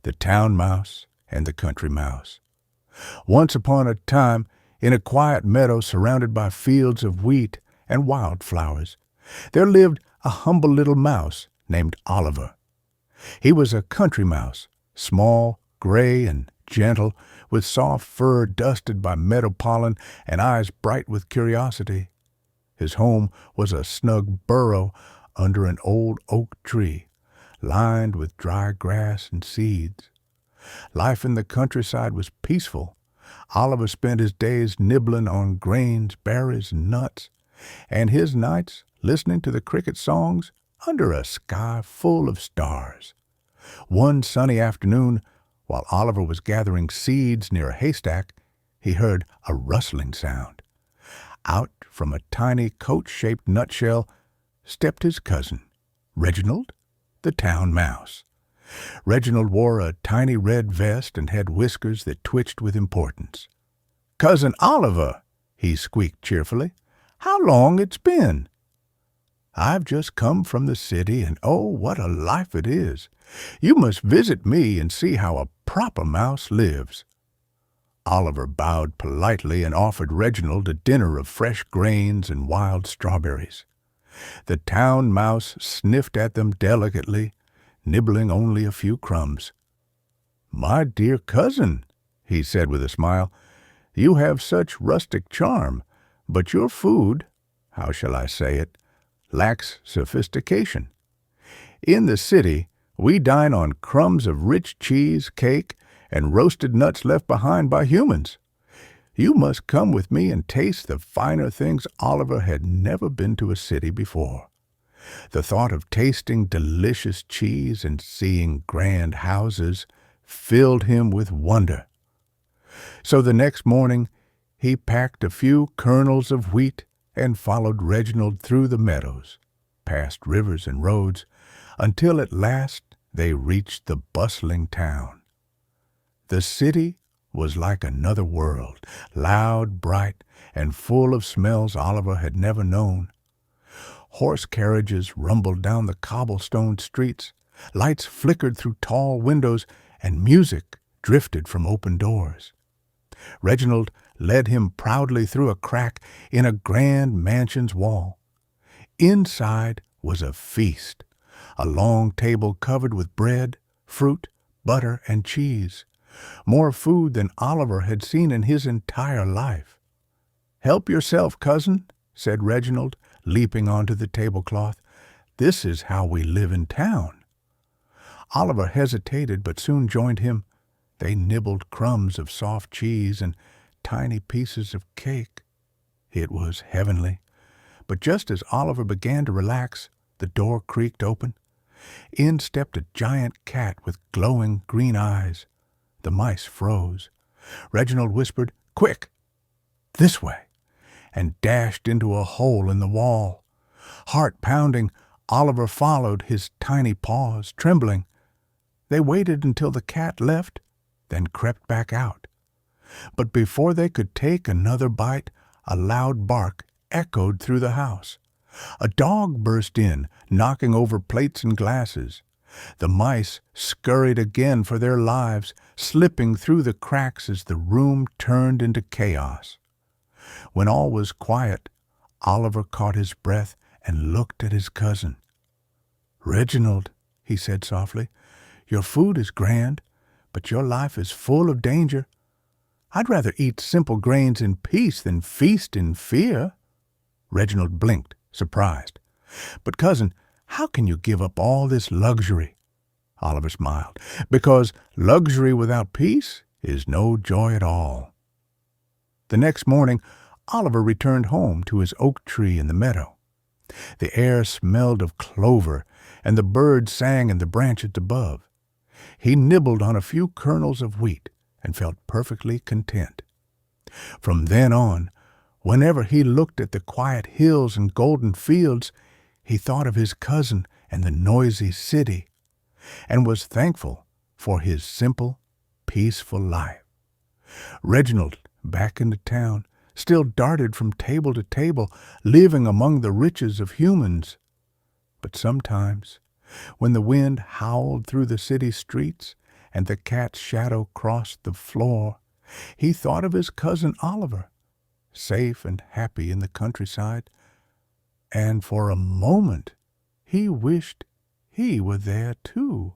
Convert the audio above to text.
the town mouse and the country mouse. Once upon a time, in a quiet meadow surrounded by fields of wheat and wildflowers, there lived a humble little mouse named Oliver. He was a country mouse, small, gray, and gentle, with soft fur dusted by meadow pollen and eyes bright with curiosity. His home was a snug burrow under an old oak tree, lined with dry grass and seeds. Life in the countryside was peaceful. Oliver spent his days nibbling on grains, berries, and nuts, and his nights listening to the cricket songs under a sky full of stars. One sunny afternoon, while Oliver was gathering seeds near a haystack, he heard a rustling sound. Out from a tiny coat-shaped nutshell stepped his cousin, Reginald, the town mouse. Reginald wore a tiny red vest and had whiskers that twitched with importance. "Cousin Oliver," he squeaked cheerfully, "how long it's been?" "I've just come from the city, and oh, what a life it is! You must visit me and see how a proper mouse lives." Oliver bowed politely and offered Reginald a dinner of fresh grains and wild strawberries. The town mouse sniffed at them delicately, nibbling only a few crumbs. "My dear cousin," he said with a smile, "you have such rustic charm, but your food, how shall I say it, lacks sophistication. In the city, we dine on crumbs of rich cheese, cake, and roasted nuts left behind by humans. You must come with me and taste the finer things." Oliver had never been to a city before. The thought of tasting delicious cheese and seeing grand houses filled him with wonder. So the next morning he packed a few kernels of wheat and followed Reginald through the meadows, past rivers and roads, until at last they reached the bustling town. The city was like another world, loud, bright, and full of smells Oliver had never known. Horse carriages rumbled down the cobblestone streets, lights flickered through tall windows, and music drifted from open doors. Reginald led him proudly through a crack in a grand mansion's wall. Inside was a feast, a long table covered with bread, fruit, butter, and cheese, more food than Oliver had seen in his entire life. "Help yourself, cousin," said Reginald, leaping onto the tablecloth. "This is how we live in town." Oliver hesitated, but soon joined him. They nibbled crumbs of soft cheese and tiny pieces of cake. It was heavenly. But just as Oliver began to relax, the door creaked open. In stepped a giant cat with glowing green eyes. The mice froze. Reginald whispered, "Quick! This way!" and dashed into a hole in the wall. Heart pounding, Oliver followed, his tiny paws trembling. They waited until the cat left, then crept back out. But before they could take another bite, a loud bark echoed through the house. A dog burst in, knocking over plates and glasses. The mice scurried again for their lives, slipping through the cracks as the room turned into chaos. When all was quiet, Oliver caught his breath and looked at his cousin. "Reginald," he said softly, "your food is grand, but your life is full of danger. I'd rather eat simple grains in peace than feast in fear." Reginald blinked, surprised. "But cousin, how can you give up all this luxury?" Oliver smiled. "Because luxury without peace is no joy at all." The next morning, Oliver returned home to his oak tree in the meadow. The air smelled of clover, and the birds sang in the branches above. He nibbled on a few kernels of wheat and felt perfectly content. From then on, whenever he looked at the quiet hills and golden fields, he thought of his cousin and the noisy city, and was thankful for his simple, peaceful life. Reginald, back in the town, still darted from table to table, living among the riches of humans. But sometimes, when the wind howled through the city streets and the cat's shadow crossed the floor, he thought of his cousin Oliver, safe and happy in the countryside, and for a moment he wished he were there too.